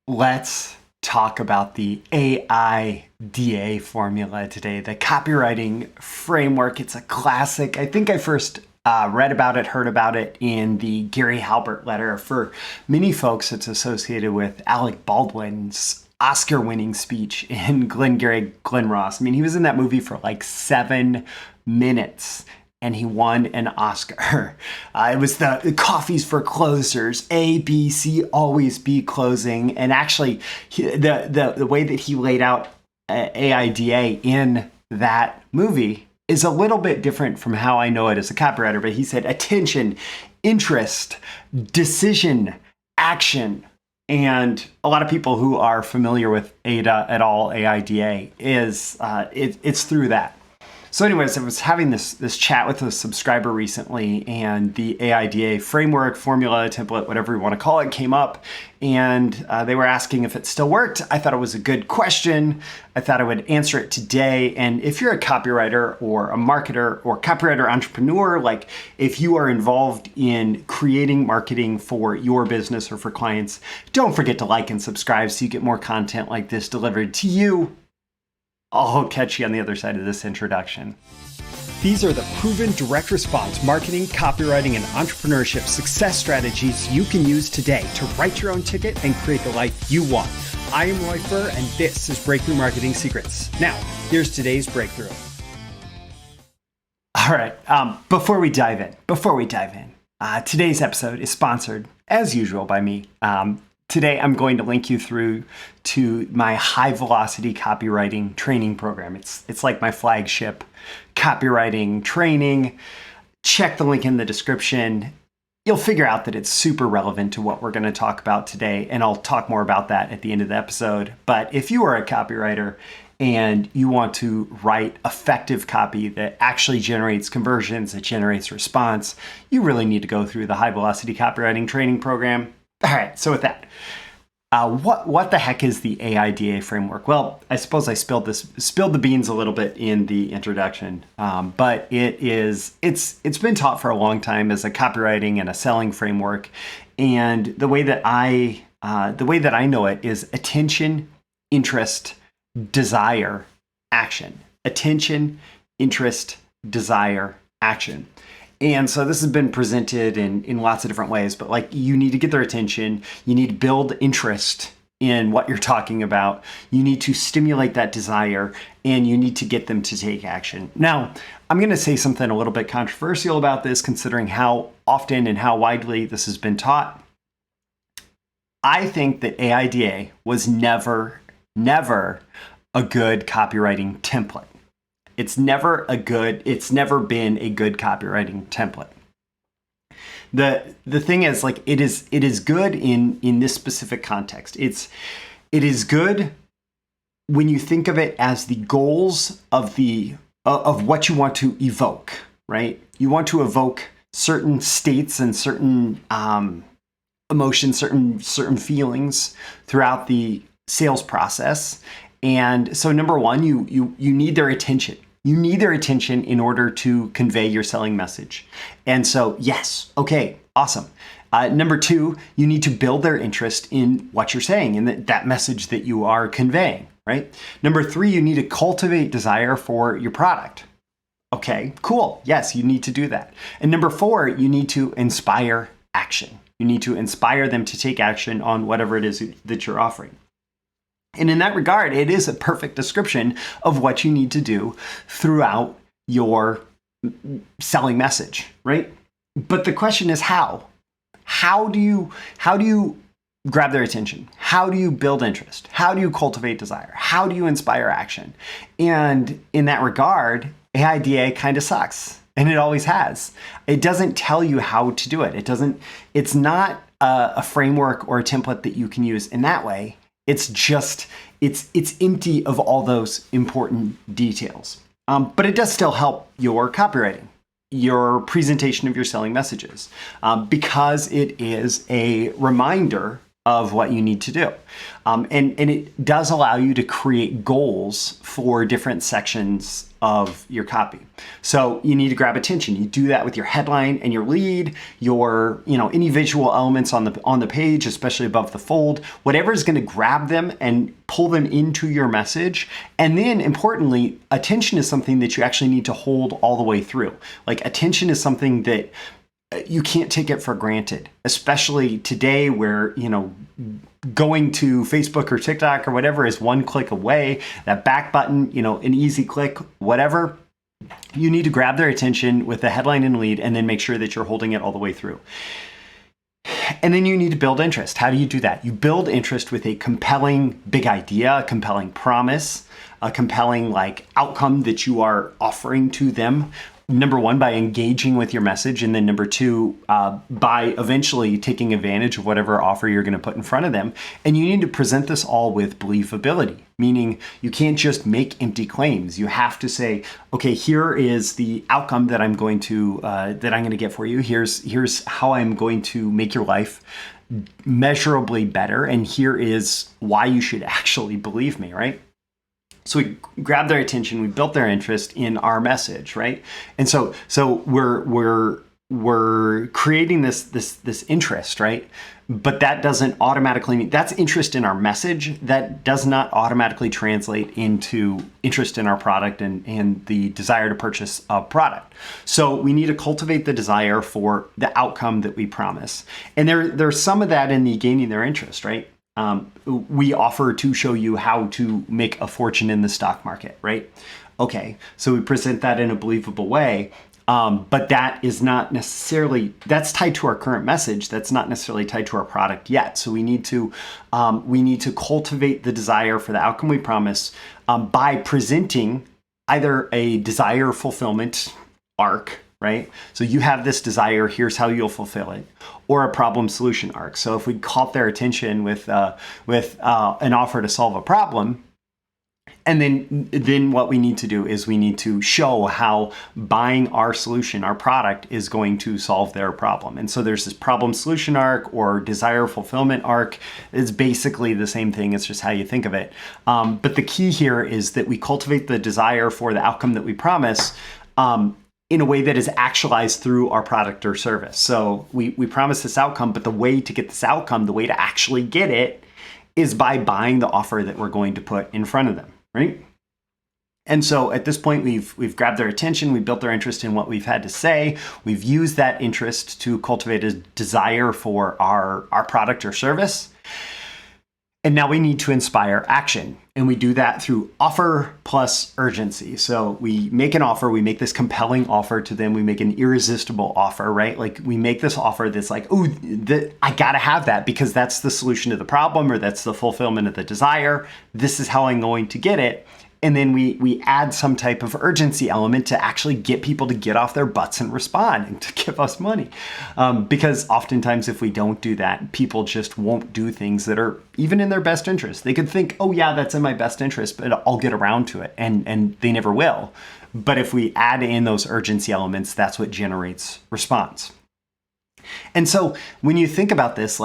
Let's talk about the AIDA formula today, the copywriting framework. It's a classic. I think I first read about it, heard about it in the Gary Halbert letter. For many folks, it's associated with Alec Baldwin's Oscar-winning speech in Glengarry Glen Ross. I mean, he was in that movie for like 7 minutes. And he won an Oscar. It was the coffees for closers, A, B, C, always be closing. And actually, the way that he laid out AIDA in that movie is a little bit different from how I know it as a copywriter. But he said attention, interest, decision, action. And a lot of people who are familiar with AIDA at all, AIDA, it's through that. So anyways, I was having this chat with a subscriber recently, and the AIDA framework, formula, template, whatever you want to call it, came up, and they were asking if it still worked. I thought it was a good question. I thought I would answer it today. And if you're a copywriter or a marketer or copywriter entrepreneur, like if you are involved in creating marketing for your business or for clients, don't forget to like and subscribe so you get more content like this delivered to you. I'll catch you on the other side of this introduction. These are the proven direct response marketing, copywriting, and entrepreneurship success strategies you can use today to write your own ticket and create the life you want. I am Roy Furr, and this is Breakthrough Marketing Secrets. Now, here's today's breakthrough. All right, before we dive in, today's episode is sponsored, as usual, by me. Today, I'm going to link you through to my High-Velocity Copywriting training program. It's like my flagship copywriting training. Check the link in the description. You'll figure out that it's super relevant to what we're going to talk about today, and I'll talk more about that at the end of the episode. But if you are a copywriter and you want to write effective copy that actually generates conversions, that generates response, you really need to go through the High-Velocity Copywriting training program. All right, so with that, what the heck is the AIDA framework? Well, I suppose I spilled the beans a little bit in the introduction, but it's been taught for a long time as a copywriting and a selling framework, and the way that I know it is attention, interest, desire, action. Attention, interest, desire, action. And so this has been presented in lots of different ways, but like you need to get their attention, you need to build interest in what you're talking about, you need to stimulate that desire, and you need to get them to take action. Now, I'm going to say something a little bit controversial about this, considering how often and how widely this has been taught. I think that AIDA was never a good copywriting template. It's never been a good copywriting template. The thing is, like, it is good in this specific context. It is good when you think of it as the goals of what you want to evoke, right? You want to evoke certain states and certain emotions, certain feelings throughout the sales process. And so number one, you need their attention. You need their attention in order to convey your selling message. And so, yes, okay, awesome. Number two, you need to build their interest in what you're saying and that message that you are conveying, right? Number three, you need to cultivate desire for your product. Okay, cool. Yes, you need to do that. And number four, you need to inspire action. You need to inspire them to take action on whatever it is that you're offering. And in that regard, it is a perfect description of what you need to do throughout your selling message, right? But the question is how? How do you grab their attention? How do you build interest? How do you cultivate desire? How do you inspire action? And in that regard, AIDA kind of sucks, and it always has. It doesn't tell you how to do it. It's not a framework or a template that you can use in that way. It's just, it's empty of all those important details. But it does still help your copywriting, your presentation of your selling messages, because it is a reminder of what you need to do. And it does allow you to create goals for different sections of your copy. So you need to grab attention. You do that with your headline and your lead, your, any visual elements on the page, especially above the fold, whatever is going to grab them and pull them into your message. And then importantly, attention is something that you actually need to hold all the way through. Like attention is something that you can't take it for granted, especially today where, going to Facebook or TikTok or whatever is one click away. That back button, an easy click, whatever. You need to grab their attention with the headline and lead and then make sure that you're holding it all the way through. And then you need to build interest. How do you do that? You build interest with a compelling big idea, a compelling promise, a compelling outcome that you are offering to them. Number one, by engaging with your message. And then number two, by eventually taking advantage of whatever offer you're going to put in front of them. And you need to present this all with believability, meaning you can't just make empty claims. You have to say, okay, here is the outcome that I'm going to get for you. Here's how I'm going to make your life measurably better. And here is why you should actually believe me, right? So we grabbed their attention, we built their interest in our message, right? And so we're creating this interest, right? But that doesn't automatically mean that's interest in our message. That does not automatically translate into interest in our product and the desire to purchase a product. So we need to cultivate the desire for the outcome that we promise. And there's some of that in the gaining their interest, right? We offer to show you how to make a fortune in the stock market, right? Okay, so we present that in a believable way, but that is not necessarily, that's tied to our current message. That's not necessarily tied to our product yet. So we need to cultivate the desire for the outcome we promise by presenting either a desire fulfillment arc, right? So you have this desire, here's how you'll fulfill it, or a problem solution arc. So if we caught their attention with an offer to solve a problem, and then what we need to do is we need to show how buying our solution, our product, is going to solve their problem. And so there's this problem solution arc or desire fulfillment arc. It's basically the same thing. It's just how you think of it. But the key here is that we cultivate the desire for the outcome that we promise in a way that is actualized through our product or service. So we promise this outcome, but the way to get this outcome, the way to actually get it, is by buying the offer that we're going to put in front of them, right? And so at this point, we've grabbed their attention, we built their interest in what we've had to say, we've used that interest to cultivate a desire for our product or service. And now we need to inspire action. And we do that through offer plus urgency. So we make an offer, we make this compelling offer to them, we make an irresistible offer, right? Like we make this offer that's like, oh, I gotta have that because that's the solution to the problem or that's the fulfillment of the desire. This is how I'm going to get it. And then we add some type of urgency element to actually get people to get off their butts and respond and to give us money. Because oftentimes if we don't do that, people just won't do things that are even in their best interest. They could think, oh yeah, that's in my best interest, but I'll get around to it. And they never will. But if we add in those urgency elements, that's what generates response. And so when you think about this,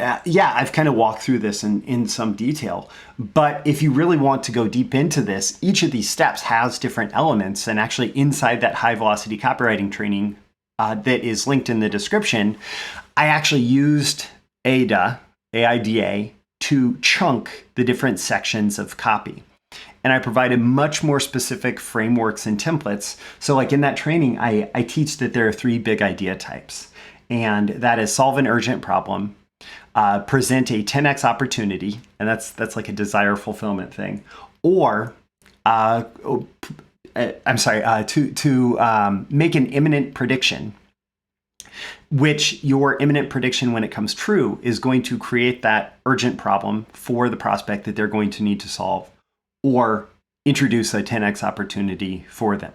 I've kind of walked through this in some detail, but if you really want to go deep into this, each of these steps has different elements. And actually inside that high-velocity copywriting training that is linked in the description, I actually used AIDA to chunk the different sections of copy. And I provided much more specific frameworks and templates. So like in that training, I teach that there are 3 big idea types. And that is solve an present problem, present a 10x opportunity, and that's like a desire fulfillment thing, or to make an imminent prediction, which your imminent prediction when it comes true is going to create that urgent problem for the prospect that they're going to need to solve, or introduce a 10x opportunity for them.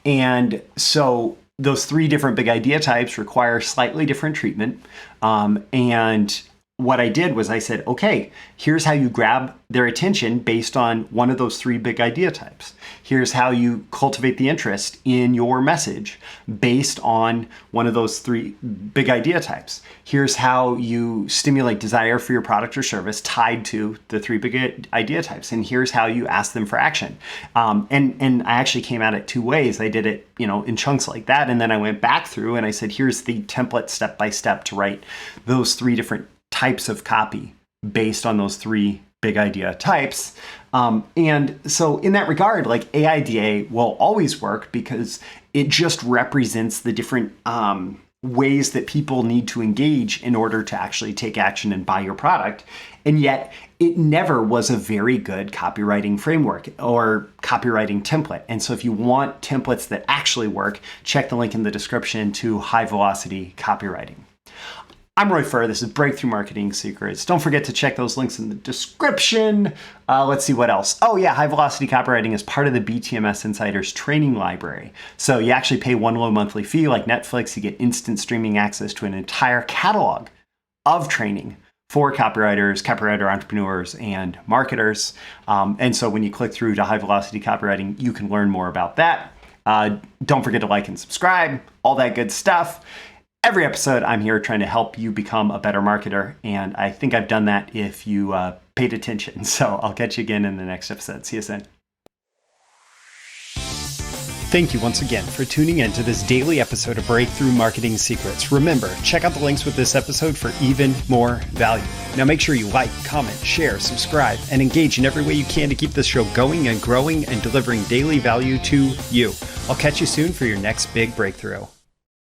And so those 3 different big idea types require slightly different treatment. And what I did was I said, okay, here's how you grab their attention based on one of those three big idea types. Here's how you cultivate the interest in your message based on one of those three big idea types. Here's how you stimulate desire for your product or service tied to the three big idea types. And here's how you ask them for action. And I actually came at it two ways. I did it, in chunks like that. And then I went back through and I said, here's the template step-by-step to write those three different types of copy based on those three big idea types. And so in that regard, like AIDA will always work because it just represents the different ways that people need to engage in order to actually take action and buy your product. And yet it never was a very good copywriting framework or copywriting template. And so if you want templates that actually work, check the link in the description to High-Velocity Copywriting. I'm Roy Furr. This is Breakthrough Marketing Secrets. Don't forget to check those links in the description. Let's see what else. Oh yeah, High-Velocity Copywriting is part of the BTMSinsiders training library. So you actually pay one low monthly fee like Netflix. You get instant streaming access to an entire catalog of training for copywriters, copywriter entrepreneurs, and marketers. And so when you click through to High-Velocity Copywriting, you can learn more about that. Don't forget to like and subscribe, all that good stuff. Every episode, I'm here trying to help you become a better marketer, and I think I've done that if you paid attention. So I'll catch you again in the next episode. See you soon. Thank you once again for tuning in to this daily episode of Breakthrough Marketing Secrets. Remember, check out the links with this episode for even more value. Now make sure you like, comment, share, subscribe, and engage in every way you can to keep this show going and growing and delivering daily value to you. I'll catch you soon for your next big breakthrough.